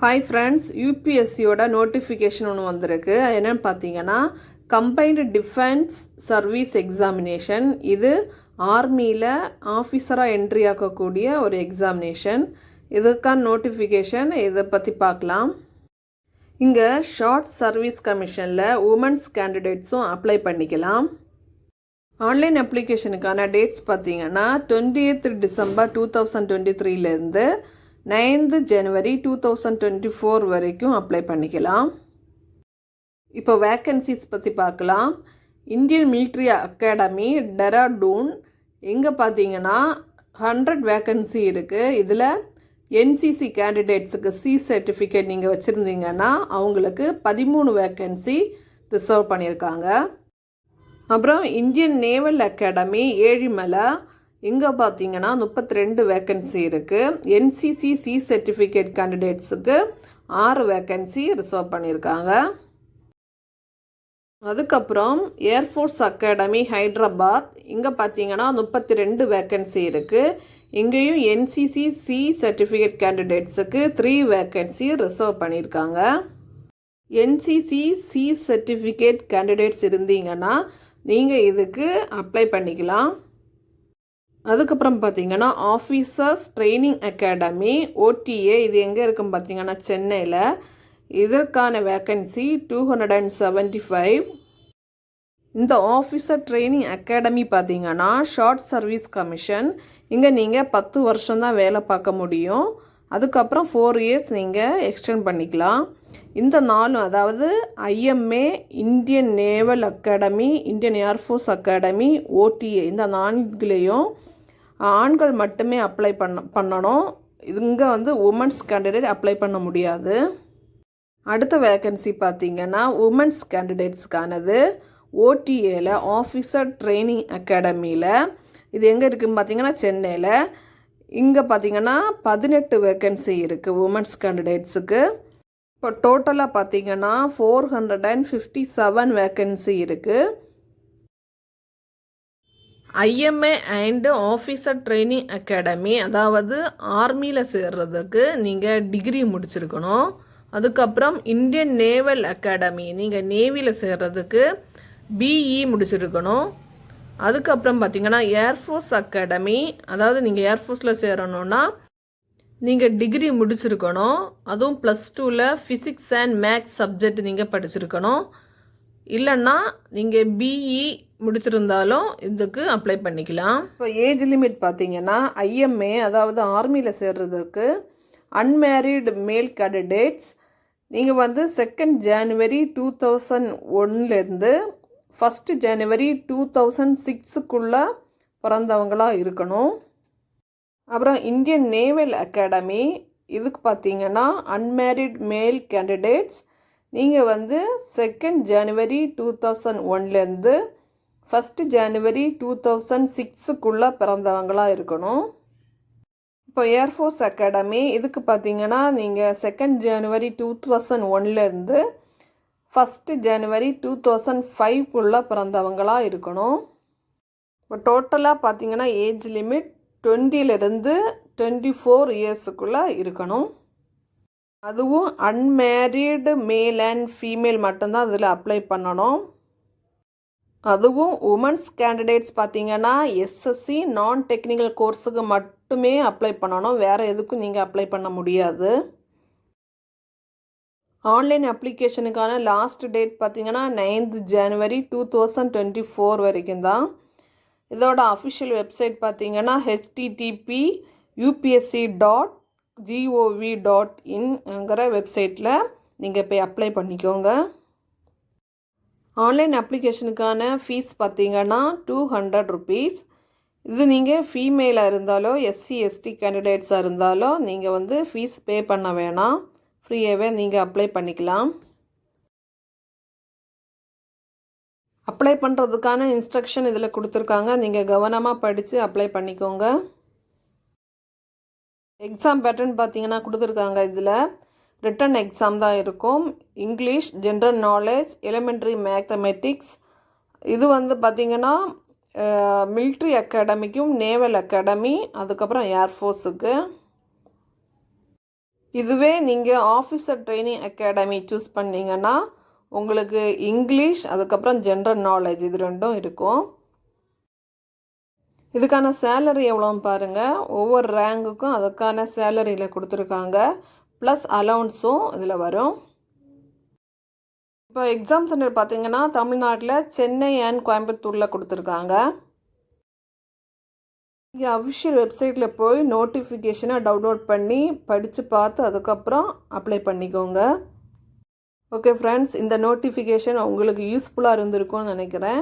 Hi friends, யூபிஎஸ்சியோட notification ஒன்று வந்திருக்கு. என்னென்னு பார்த்தீங்கன்னா, கம்பைன்டு டிஃபென்ஸ் சர்வீஸ் எக்ஸாமினேஷன். இது ஆர்மியில் ஆஃபீஸராக என்ட்ரி ஆக்கக்கூடிய ஒரு எக்ஸாமினேஷன். இதுக்கான நோட்டிஃபிகேஷன் இதை பற்றி பார்க்கலாம். இங்கே ஷார்ட் சர்வீஸ் கமிஷனில் உமன்ஸ் கேண்டிடேட்ஸும் அப்ளை பண்ணிக்கலாம். ஆன்லைன் அப்ளிகேஷனுக்கான டேட்ஸ் பார்த்தீங்கன்னா 20th டிசம்பர் 2023 9th ஜனவரி 2024 வரைக்கும் அப்ளை பண்ணிக்கலாம். இப்போ வேக்கன்சிஸ் பற்றி பார்க்கலாம். இந்தியன் மிலிட்ரி அகாடமி டெராடூன் எங்கே பார்த்தீங்கன்னா 100 வேக்கன்சி இருக்குது. இதில் என்சிசி கேண்டிடேட்ஸுக்கு சி சர்டிஃபிகேட் நீங்கள் வச்சுருந்தீங்கன்னா அவங்களுக்கு 13 வேக்கன்சி ரிசர்வ் பண்ணியிருக்காங்க. அப்புறம் இந்தியன் நேவல் அகாடமி ஏழிமலை இங்கே பார்த்தீங்கன்னா 32 வேக்கன்சி இருக்குது. என்சிசி சி சர்டிஃபிகேட் கேண்டிடேட்ஸுக்கு 6 வேக்கன்சி ரிசர்வ் பண்ணியிருக்காங்க. அதுக்கப்புறம் ஏர்ஃபோர்ஸ் அகாடமி ஹைதராபாத் இங்கே பார்த்தீங்கன்னா 32 வேக்கன்சி இருக்குது. இங்கேயும் என்சிசி சி சர்டிஃபிகேட் கேண்டிடேட்ஸுக்கு 3 வேக்கன்சி ரிசர்வ் பண்ணியிருக்காங்க. என்சிசி சி சர்டிஃபிகேட் கேண்டிடேட்ஸ் இருந்தீங்கன்னா நீங்கள் இதுக்கு அப்ளை பண்ணிக்கலாம். அதுக்கப்புறம் பார்த்தீங்கன்னா ஆஃபீஸர்ஸ் ட்ரைனிங் அகாடமி ஓடிஏ இது எங்கே இருக்குன்னு பார்த்தீங்கன்னா சென்னையில். இதற்கான வேக்கன்சி 275. இந்த ஆஃபீஸர் ட்ரைனிங் அகாடமி பார்த்தீங்கன்னா ஷார்ட் சர்வீஸ் கமிஷன். இங்கே நீங்கள் 10 வருஷம்தான் வேலை பார்க்க முடியும். அதுக்கப்புறம் 4 இயர்ஸ் நீங்கள் எக்ஸ்டெண்ட் பண்ணிக்கலாம். இந்த 4 அதாவது IMA, Indian naval academy, Indian air force academy, OTA இந்த 4லேயும் ஆண்கள் மட்டுமே அப்ளை பண்ணணும். இங்கே உமன்ஸ் கேண்டிடேட் அப்ளை பண்ண முடியாது. அடுத்த வேக்கன்சி பார்த்திங்கன்னா உமன்ஸ் கேண்டிடேட்ஸ்க்கானது ஓடிஏல ஆஃபீஸர் ட்ரைனிங் அகாடமியில். இது எங்கே இருக்குதுன்னு பார்த்தீங்கன்னா சென்னையில். இங்கே பார்த்தீங்கன்னா 18 வேக்கன்சி இருக்குது உமன்ஸ் கேண்டிடேட்ஸுக்கு. இப்போ டோட்டலாக பார்த்தீங்கன்னா 457 வேக்கன்சி இருக்குது. IMA and officer training academy அதாவது ஆர்மியில் சேர்றதுக்கு நீங்கள் டிகிரி முடிச்சிருக்கணும். அதுக்கப்புறம் இந்தியன் நேவல் அகாடமி நீங்கள் நேவியில் சேர்றதுக்கு பிஇ முடிச்சிருக்கணும். அதுக்கப்புறம் பார்த்தீங்கன்னா ஏர்ஃபோர்ஸ் அகாடமி அதாவது நீங்கள் ஏர்ஃபோர்ஸில் சேரணுன்னா நீங்கள் டிகிரி முடிச்சிருக்கணும். அதுவும் +2ல் ஃபிசிக்ஸ் அண்ட் மேக்ஸ் சப்ஜெக்ட் நீங்கள் படிச்சிருக்கணும். இல்லைன்னா நீங்கள் பிஇ முடிச்சிருந்தாலும் இதுக்கு அப்ளை பண்ணிக்கலாம். இப்போ ஏஜ் லிமிட் பார்த்தீங்கன்னா ஐஎம்ஏ அதாவது ஆர்மியில் சேர்றதுக்கு அன்மேரிடு மேல் கேண்டிடேட்ஸ் நீங்கள் 2nd ஜனவரி 2001 1st ஜனவரி 2006 பிறந்தவங்களாக இருக்கணும். அப்புறம் இந்தியன் நேவல் அகாடமி இதுக்கு பார்த்தீங்கன்னா அன்மேரிட் மேல் கேண்டிடேட்ஸ் நீங்கள் 2nd ஜனவரி 2001 1st ஜனவரி 2006 பிறந்தவங்களாக இருக்கணும். இப்போ ஏர்ஃபோர்ஸ் அகாடமி இதுக்கு பார்த்தீங்கன்னா நீங்கள் 2nd ஜனவரி 2001 1st ஜனவரி 2005 பிறந்தவங்களாக இருக்கணும். இப்போ டோட்டலாக பார்த்தீங்கன்னா ஏஜ் லிமிட் 20 24 இயர்ஸுக்குள்ளே இருக்கணும். அதுவும் அன்மேரிடு மேல் அண்ட் ஃபீமேல் மட்டும்தான் அதில் அப்ளை பண்ணணும். அதுவும் உமன்ஸ் கேண்டிடேட்ஸ் பார்த்தீங்கன்னா எஸ்எஸ்சி நான் டெக்னிக்கல் கோர்ஸுக்கு மட்டுமே அப்ளை பண்ணணும். வேறு எதுக்கும் நீங்கள் அப்ளை பண்ண முடியாது. ஆன்லைன் அப்ளிகேஷனுக்கான லாஸ்ட் டேட் பார்த்தீங்கன்னா 9th ஜனவரி 2024 வரைக்கும் தான். இதோட அஃபிஷியல் வெப்சைட் பார்த்தீங்கன்னா http://upsc.gov.in வெப்சைட்டில் நீங்கள் போய் அப்ளை பண்ணிக்கோங்க. ஆன்லைன் அப்ளிகேஷனுக்கான ஃபீஸ் பார்த்தீங்கன்னா 200 rupees. இது நீங்கள் ஃபீமேலாக இருந்தாலோ எஸ்சி எஸ்டி கேண்டிடேட்ஸாக இருந்தாலோ நீங்கள் ஃபீஸ் பே பண்ண வேணாம். ஃப்ரீயாகவே நீங்கள் அப்ளை பண்ணிக்கலாம். அப்ளை பண்ணுறதுக்கான இன்ஸ்ட்ரக்ஷன் இதில் கொடுத்துருக்காங்க. நீங்கள் கவனமாக படித்து அப்ளை பண்ணிக்கோங்க. எக்ஸாம் பேட்டர்ன் பார்த்தீங்கன்னா கொடுத்துருக்காங்க. இதில் ரிட்டன் எக்ஸாம் தான் இருக்கும். English, general knowledge, elementary mathematics. இது பார்த்திங்கன்னா மிலிட்ரி அகாடமிக்கும் நேவல் அகாடமி அதுக்கப்புறம் ஏர்ஃபோர்ஸுக்கு. இதுவே நீங்கள் ஆஃபீஸர் ட்ரைனிங் அகாடமி சூஸ் பண்ணிங்கன்னா உங்களுக்கு இங்கிலீஷ் அதுக்கப்புறம் ஜென்ரல் நாலேஜ் இது ரெண்டும் இருக்கும். இதுக்கான சேலரி எவ்வளோன்னு பாருங்கள். ஒவ்வொரு ரேங்குக்கும் அதுக்கான சேலரியில் கொடுத்துருக்காங்க. ப்ளஸ் அலவுன்ஸும் இதில் வரும். இப்போ எக்ஸாம் சென்டர் பார்த்திங்கன்னா தமிழ்நாட்டில் சென்னை அண்ட் கோயம்புத்தூரில் கொடுத்துருக்காங்க. இங்கே அஃபிஷியல் வெப்சைட்டில் போய் நோட்டிஃபிகேஷனை டவுன்லோட் பண்ணி படித்து பார்த்து அதுக்கப்புறம் அப்ளை பண்ணிக்கோங்க. ஓகே ஃப்ரெண்ட்ஸ், இந்த நோட்டிஃபிகேஷன் உங்களுக்கு யூஸ்ஃபுல்லாக இருந்திருக்கும்னு நினைக்கிறேன்.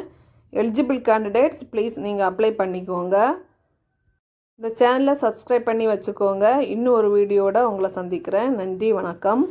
எலிஜிபிள் கேண்டிடேட்ஸ் ப்ளீஸ் நீங்கள் அப்ளை பண்ணிக்கோங்க. இந்த சேனலை சப்ஸ்கிரைப் பண்ணி வச்சுக்கோங்க. இன்னும் ஒரு வீடியோட உங்களை சந்திக்கிறேன். நன்றி, வணக்கம்.